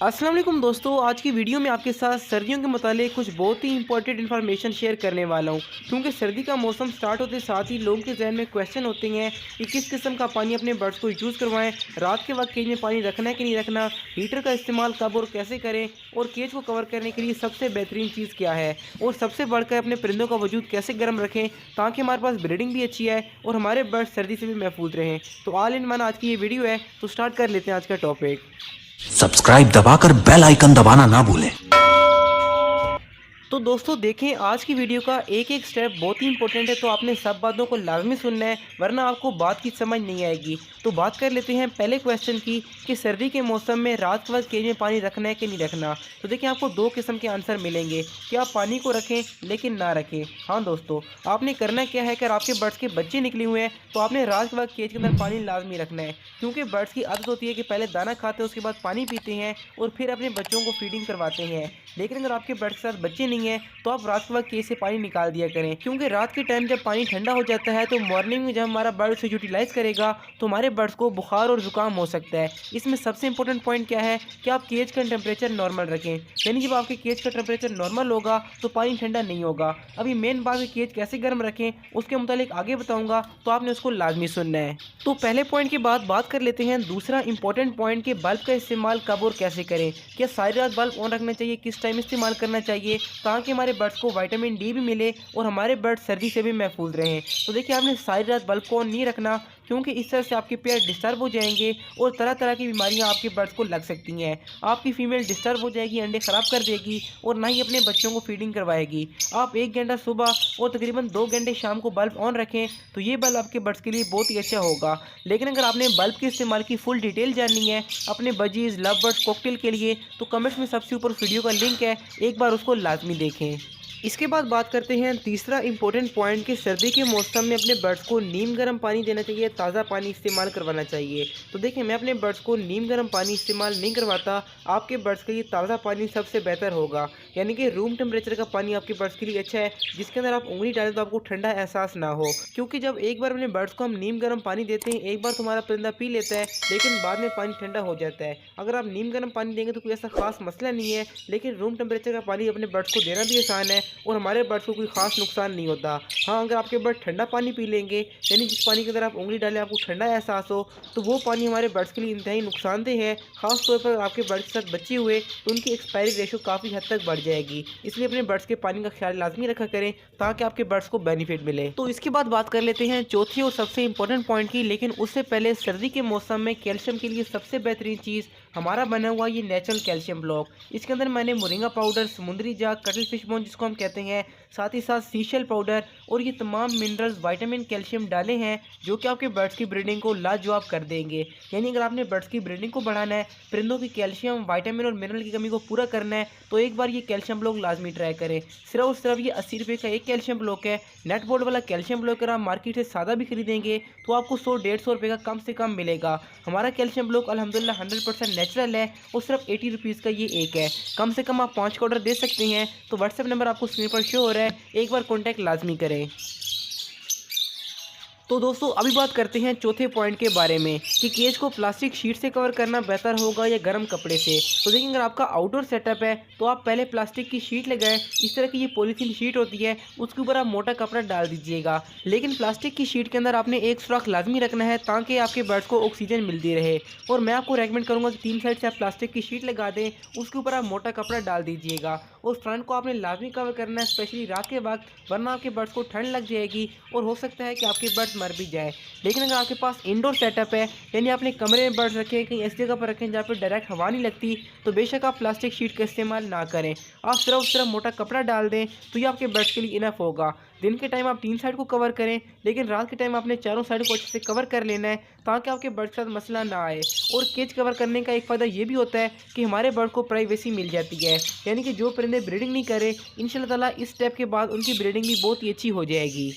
अस्सलाम वालेकुम दोस्तों, आज की वीडियो में आपके साथ सर्दियों के मुतालिक कुछ बहुत ही इंपॉर्टेंट इन्फॉर्मेशन शेयर करने वाला हूं। क्योंकि सर्दी का मौसम स्टार्ट होते साथ ही लोगों के जहन में क्वेश्चन होते हैं कि किस किस्म का पानी अपने बर्ड्स को यूज़ करवाएं, रात के वक्त केज में पानी रखना है कि नहीं रखना, हीटर का इस्तेमाल कब और कैसे करें, और केज को कवर करने के लिए सबसे बेहतरीन चीज़ क्या है, और सबसे बढ़कर अपने परिंदों का वजूद कैसे गर्म रखें ताकि हमारे पास ब्रीडिंग भी अच्छी है और हमारे बर्ड्स सर्दी से भी महफूज रहें। तो ऑल इन वन आज की ये वीडियो है, तो स्टार्ट कर लेते हैं आज का टॉपिक। सब्सक्राइब दबाकर बेल आइकन दबाना ना भूलें। तो दोस्तों देखें, आज की वीडियो का एक एक स्टेप बहुत ही इंपॉर्टेंट है, तो आपने सब बातों को लाजमी सुनना है वरना आपको बात की समझ नहीं आएगी। तो बात कर लेते हैं पहले क्वेश्चन की कि सर्दी के मौसम में रात के वक्त केज में पानी रखना है कि नहीं रखना। तो देखिए, आपको दो किस्म के आंसर मिलेंगे कि आप पानी को रखें लेकिन ना रखें। हाँ दोस्तों, आपने करना क्या है, अगर आपके बर्ड्स के बच्चे निकले हुए हैं तो आपने रात के वक्त केज के अंदर पानी लाजमी रखना है। क्योंकि बर्ड्स की आदत होती है कि पहले दाना खाते हैं, उसके बाद पानी पीते हैं और फिर अपने बच्चों को फीडिंग करवाते हैं। लेकिन अगर आपके बर्ड्स के साथ बच्चे नहीं हैं तो आप रात के वक्त केज से पानी निकाल दिया करें। क्योंकि रात के टाइम जब पानी ठंडा हो जाता है तो मॉर्निंग में जब हमारा बर्ड उसे यूटिलाइज करेगा तो हमारे बर्ड्स को बुखार और जुकाम हो सकता है। इसमें सबसे इंपॉर्टेंट पॉइंट क्या है कि आप केज का टेम्परेचर नॉर्मल रखें, यानी जब आपके केज का टेम्परेचर नॉर्मल होगा तो पानी ठंडा नहीं होगा। अभी मेन बात है केज कैसे गर्म रखें उसके मुतालिक आगे बताऊंगा, तो आपने उसको लाजमी सुनना है। तो पहले पॉइंट के बाद बात कर लेते हैं दूसरा इंपॉर्टेंट पॉइंट कि बल्ब का इस्तेमाल कब और कैसे करें। क्या सारी रात बल्ब ऑन रखना चाहिए, किस टाइम इस्तेमाल करना चाहिए ताकि हमारे बर्ड्स को विटामिन डी भी मिले और हमारे बर्ड्स सर्दी से भी महफूज रहें। तो देखिए, आपने सारी रात बल्ब को ऑन नहीं रखना, क्योंकि इस तरह से आपके पेयर डिस्टर्ब हो जाएंगे और तरह तरह की बीमारियां आपके बर्ड्स को लग सकती हैं। आपकी फीमेल डिस्टर्ब हो जाएगी, अंडे ख़राब कर देगी और ना ही अपने बच्चों को फीडिंग करवाएगी। आप 1 घंटा सुबह और तकरीबन 2 घंटे शाम को बल्ब ऑन रखें तो ये बल्ब आपके बर्ड्स के लिए बहुत ही अच्छा होगा। लेकिन अगर आपने बल्ब के इस्तेमाल की फुल डिटेल जाननी है अपने बजीज लव बर्ड्स कॉकटेल के लिए, तो कमेंट्स में सबसे ऊपर वीडियो का लिंक है, एक बार उसको लाजमी देखें। इसके बाद बात करते हैं तीसरा इंपॉर्टेंट पॉइंट कि सर्दी के मौसम में अपने बर्ड्स को नीम गर्म पानी देना चाहिए, ताज़ा पानी इस्तेमाल करवाना चाहिए। तो देखिए, मैं अपने बर्ड्स को नीम गर्म पानी इस्तेमाल नहीं करवाता। आपके बर्ड्स के लिए ताज़ा पानी सबसे बेहतर होगा, यानी कि रूम टेम्परेचर का पानी आपके बर्ड्स के लिए अच्छा है, जिसके अंदर आप उंगली डालें तो आपको ठंडा एहसास ना हो। क्योंकि जब एक बार अपने बर्ड्स को हम नीम गर्म पानी देते हैं, एक बार तुम्हारा परिंदा पी लेता है लेकिन बाद में पानी ठंडा हो जाता है। अगर आप नीम गर्म पानी देंगे तो कोई ऐसा खास मसला नहीं है, लेकिन रूम टेम्परेचर का पानी अपने बर्ड्स को देना भी आसान है और हमारे बर्ड्स को कोई ख़ास नुकसान नहीं होता। हाँ, अगर आपके बर्ड ठंडा पानी पी लेंगे, यानी जिस पानी के अंदर आप उंगली डालें आपको ठंडा एहसास हो, तो वो पानी हमारे बर्ड्स के लिए इंतहाई नुकसानदेह है। ख़ास तौर पर आपके बर्ड्स के साथ बच्चे हुए तो उनकी एक्सपायरी रेशो काफ़ी हद तक बढ़ जाएगी। इसलिए अपने बर्ड्स के पानी का ख्याल लाजमी रखा करें ताकि आपके बर्ड्स को बेनिफिट मिले। तो इसके बाद बात कर लेते हैं चौथी और सबसे इंपॉर्टेंट पॉइंट की, लेकिन उससे पहले सर्दी के मौसम में कैल्शियम के लिए सबसे बेहतरीन चीज़ हमारा बना हुआ ये नेचुरल कैल्शियम ब्लॉक। इसके अंदर मैंने मोरिंगा पाउडर, समुद्री जाग, कटल फिश बोन जिसको हम कहते हैं, साथ ही साथ सीशल पाउडर और ये तमाम मिनरल्स, विटामिन, कैल्शियम डाले हैं जो कि आपके बर्ड्स की ब्रीडिंग को लाजवाब कर देंगे। यानी अगर आपने बर्ड्स की ब्रीडिंग को बढ़ाना है, परिंदों की कैल्शियम, विटामिन और मिनरल की कमी को पूरा करना है, तो एक बार ये कैल्शियम ब्लॉक लाजमी ट्राई करें। सिर्फ और सिर्फ ये 80 रुपये का एक कैल्शियम ब्लॉक है। नेट बोर्ड वाला कैल्शियम ब्लॉक अगर आप मार्केट से सादा भी खरीदेंगे तो आपको 100-150 रुपये का कम से कम मिलेगा। हमारा कैल्शियम ब्लॉक अल्हम्दुलिल्लाह 100% नेचुरल है और सिर्फ 80 रुपीज़ का ये एक है। कम से कम आप 5 का ऑर्डर दे सकते हैं। तो व्हाट्सएप नंबर आपको स्क्रीन पर शो हो रहा है, एक बार कॉन्टैक्ट लाजमी करें। तो दोस्तों अभी बात करते हैं चौथे पॉइंट के बारे में कि केज को प्लास्टिक शीट से कवर करना बेहतर होगा या गर्म कपड़े से। तो देखिए, अगर आपका आउटडोर सेटअप है तो आप पहले प्लास्टिक की शीट लगाएं। इस तरह की ये पॉलीथीन शीट होती है, उसके ऊपर आप मोटा कपड़ा डाल दीजिएगा। लेकिन प्लास्टिक की शीट के अंदर आपने एक सुराख लाजमी रखना है ताकि आपके बर्ड्स को ऑक्सीजन मिलती रहे। और मैं आपको रेकमेंड करूँगा कि 3 साइड से आप प्लास्टिक की शीट लगा दें, उसके ऊपर आप मोटा कपड़ा डाल दीजिएगा और फ्रंट को आपने लाजमी कवर करना है, स्पेशली रात के वक्त, वरना आपके बर्ड्स को ठंड लग जाएगी और हो सकता है कि आपके बर्ड्स मर भी जाए। लेकिन अगर आपके पास इंडोर सेटअप है, यानी आपने कमरे में बर्ड्स रखे, कहीं ऐसी जगह पर रखें जहाँ पर डायरेक्ट हवा नहीं लगती, तो बेशक आप प्लास्टिक शीट का इस्तेमाल ना करें। आप सिर्फ मोटा कपड़ा डाल दें तो ये आपके बर्ड्स के लिए इनफ होगा। दिन के टाइम आप 3 साइड को कवर करें, लेकिन रात के टाइम आपने चारों साइड को अच्छे से कवर कर लेना है ताकि आपके बर्ड के साथ मसला ना आए। और केज कवर करने का एक फ़ायदा ये भी होता है कि हमारे बर्ड को प्राइवेसी मिल जाती है, यानी कि जो परिंदे ब्रीडिंग नहीं करे, इंशाल्लाह ताला इस स्टेप के बाद उनकी ब्रीडिंग भी बहुत ही अच्छी हो जाएगी।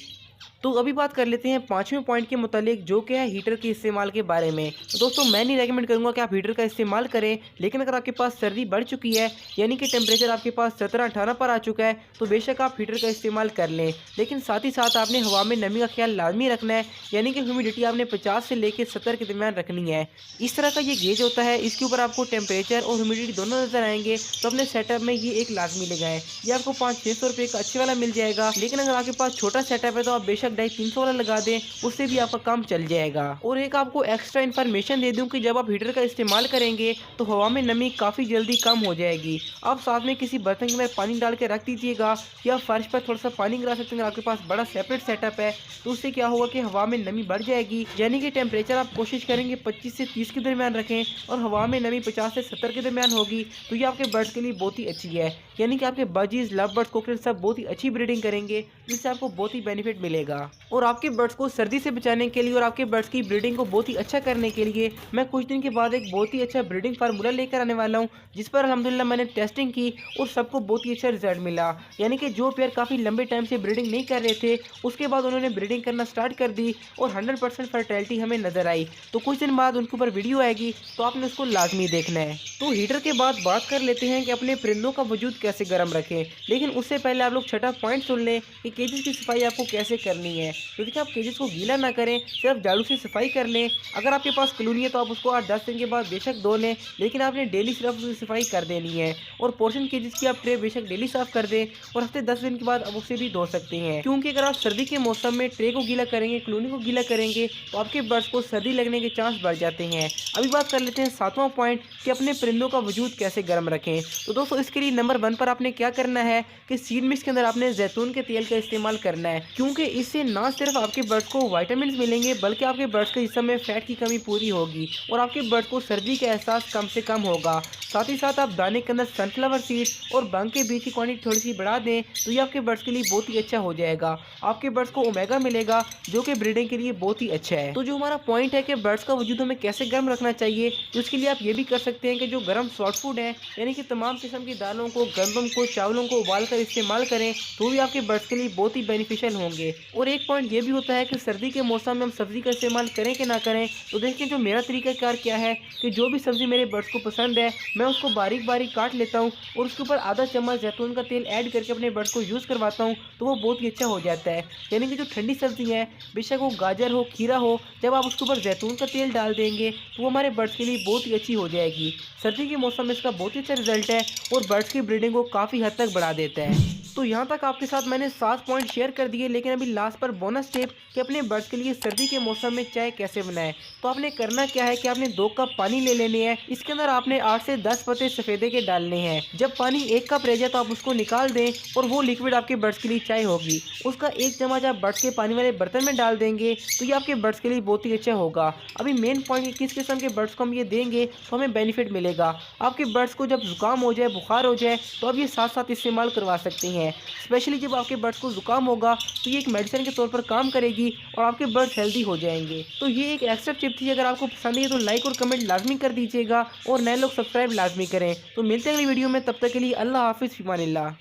तो अभी बात कर लेते हैं पाँचवें पॉइंट के मुतालिक, जो कि है हीटर के इस्तेमाल के बारे में। तो दोस्तों मैं नहीं रेकमेंड करूँगा कि आप हीटर का इस्तेमाल करें, लेकिन अगर आपके पास सर्दी बढ़ चुकी है, यानी कि टेम्परेचर आपके पास 17-18 पर आ चुका है, तो बेशक आप हीटर का इस्तेमाल कर लें। लेकिन साथ ही साथ आपने हवा में नमी का ख्याल लाजमी रखना है, यानी कि ह्यूमिडिटी आपने 50 से लेकर 70 के दरमियान रखनी है। इस तरह का ये गेज होता है, इसके ऊपर आपको टेम्परेचर और ह्यूमिडिटी दोनों नजर आएंगे। तो अपने सेटअप में ये एक लाजमी लगाएं। ये आपको 500-600 रुपये का अच्छे वाला मिल जाएगा, लेकिन अगर आपके पास छोटा सेटअप है तो आप बेशक 250-300 वाला लगा दें, उससे भी आपका काम चल जाएगा। और एक आपको एक्स्ट्रा इन्फॉर्मेशन दे दूं कि जब आप हीटर का इस्तेमाल करेंगे तो हवा में नमी काफ़ी जल्दी कम हो जाएगी। आप साथ में किसी बर्तन के अंदर पानी डाल के रख दीजिएगा, या फर्श पर थोड़ा सा पानी गिरा सकते हैं अगर आपके पास बड़ा सेपरेट सेटअप है। तो उससे क्या होगा कि हवा में नमी बढ़ जाएगी, यानी कि टेम्परेचर आप कोशिश करेंगे 25 से 30 के दरमियान रखें और हवा में नमी 50 से 70 के दरमियान होगी। तो ये आपके बर्ड्स के लिए बहुत ही अच्छी है, यानी कि आपके बजीज, लव बर्ड्स, कोकरेल सब बहुत ही अच्छी ब्रीडिंग करेंगे, जिससे आपको बहुत ही बेनिफिट मिलेगा। और आपके बर्ड्स को सर्दी से बचाने के लिए और आपके बर्ड्स की ब्रीडिंग को बहुत ही अच्छा करने के लिए मैं कुछ दिन के बाद एक बहुत ही अच्छा ब्रीडिंग फार्मूला लेकर आने वाला हूँ, जिस पर अल्हम्दुलिल्लाह मैंने टेस्टिंग की और सबको बहुत ही अच्छा रिजल्ट मिला। यानी कि जो पेयर काफ़ी लंबे टाइम से ब्रीडिंग नहीं कर रहे थे, उसके बाद उन्होंने ब्रीडिंग करना स्टार्ट कर दी और 100% फर्टिलिटी हमें नजर आई। तो कुछ दिन बाद उनके ऊपर वीडियो आएगी, तो आपने उसको लाजमी देखना है। तो हीटर के बाद बात कर लेते हैं कि अपने परिंदों का वजूद कैसे गर्म रखें, लेकिन उससे पहले आप लोग छठा पॉइंट सुन लें कि केजेस की सफाई आपको कैसे करनी है। तो देखिए, आप केजेस को गीला ना करें, सिर्फ झाड़ू से सफाई कर लें। अगर आपके पास कॉलोनी है तो आप उसको 8-10 दिन के बाद बेशक धो लें, लेकिन आपने डेली सिर्फ उसकी सफाई कर देनी है। और पोर्शन केजेस की आप ट्रे बेशक डेली साफ कर दें, और हफ्ते 10 दिन के बाद आप उसे भी धो सकते हैं। क्योंकि अगर आप सर्दी के मौसम में ट्रे को गीला करेंगे, कॉलोनी को गीला करेंगे, तो आपके बर्ड्स को सर्दी लगने के चांस बढ़ जाते हैं। अभी बात कर लेते हैं सातवां पॉइंट कि अपने परिंदों का वजूद कैसे गर्म रखें। तो दोस्तों इसके लिए नंबर 1 पर आपने क्या करना है कि सीड मिक्स के अंदर आपने जैतून के तेल का इस्तेमाल करना है, क्योंकि इससे ना सिर्फ आपके बर्ड्स को विटामिन मिलेंगे, बल्कि आपके बर्ड्स के जिस्म में फैट की कमी पूरी होगी और आपके बर्ड्स को सर्दी का एहसास कम से कम होगा। साथ ही साथ आप दाने के अंदर सनफ्लावर सीड और बंग के बीज की क्वांटिटी थोड़ी सी बढ़ा दें, तो ये आपके बर्ड्स के लिए बहुत ही अच्छा हो जाएगा। आपके बर्ड्स को ओमेगा मिलेगा, जो कि ब्रीडिंग के लिए बहुत ही अच्छा है। तो जो हमारा पॉइंट है कि बर्ड्स का वजूद हमें कैसे गर्म रखना चाहिए, तो उसके लिए आप ये भी कर सकते हैं कि जो गर्म सॉफ्ट फूड है, यानी कि तमाम किस्म की दालों को, गंदम को, चावलों को उबाल कर इस्तेमाल करें, तो भी आपके बर्ड्स के लिए बहुत ही बेनिफिशियल होंगे। और एक पॉइंट ये भी होता है कि सर्दी के मौसम में हम सब्जी का इस्तेमाल करें कि ना करें। तो देखिए, जो मेरा तरीकाकार क्या है कि जो भी सब्जी मेरे बर्ड्स को पसंद है, मैं उसको बारीक बारीक काट लेता हूँ और उसके ऊपर आधा चम्मच जैतून का तेल ऐड करके अपने बर्ड्स को यूज़ करवाता हूँ, तो वो बहुत ही अच्छा हो जाता है। यानी कि जो ठंडी सब्जी है, बेशक वो गाजर हो, खीरा हो, जब आप उसके ऊपर जैतून का तेल डाल देंगे तो वो हमारे बर्ड्स के लिए बहुत ही अच्छी हो जाएगी। सर्दी के मौसम में इसका बहुत ही अच्छा रिजल्ट है और बर्ड्स की ब्रीडिंग को काफ़ी हद तक बढ़ा देता है। तो यहाँ तक आपके साथ मैंने 7 पॉइंट शेयर कर दिए, लेकिन अभी लास्ट पर बोनस टिप कि अपने बर्ड्स के लिए सर्दी के मौसम में चाय कैसे बनाएं। तो आपने करना क्या है कि आपने 2 कप पानी ले लेने हैं, इसके अंदर आपने 8 से 10 पत्ते सफ़ेदे के डालने हैं। जब पानी 1 कप रह जाए तो आप उसको निकाल दें और वो लिक्विड आपके बर्ड्स के लिए चाय होगी। उसका 1 चम्मच आप बर्ड्स के पानी वाले बर्तन में डाल देंगे, तो ये आपके बर्ड्स के लिए बहुत ही अच्छा होगा। अभी मेन पॉइंट किस किस्म के बर्ड्स को हम ये देंगे तो हमें बेनिफिट मिलेगा। आपके बर्ड्स को जब जुकाम हो जाए, बुखार हो जाए, तो आप ये साथ साथ इस्तेमाल करवा सकते हैं। स्पेशली जब आपके बर्ड्स को जुकाम होगा तो ये एक मेडिसिन के तौर पर काम करेगी और आपके बर्ड्स हेल्दी हो जाएंगे। तो ये एक एक्स्ट्रा टिप थी। अगर आपको पसंद है तो लाइक और कमेंट लाजमी कर दीजिएगा और नए लोग सब्सक्राइब लाजमी करें। तो मिलते हैं अगली वीडियो में, तब तक के लिए अल्लाह हाफिज़, फ़िमानिल्लाह।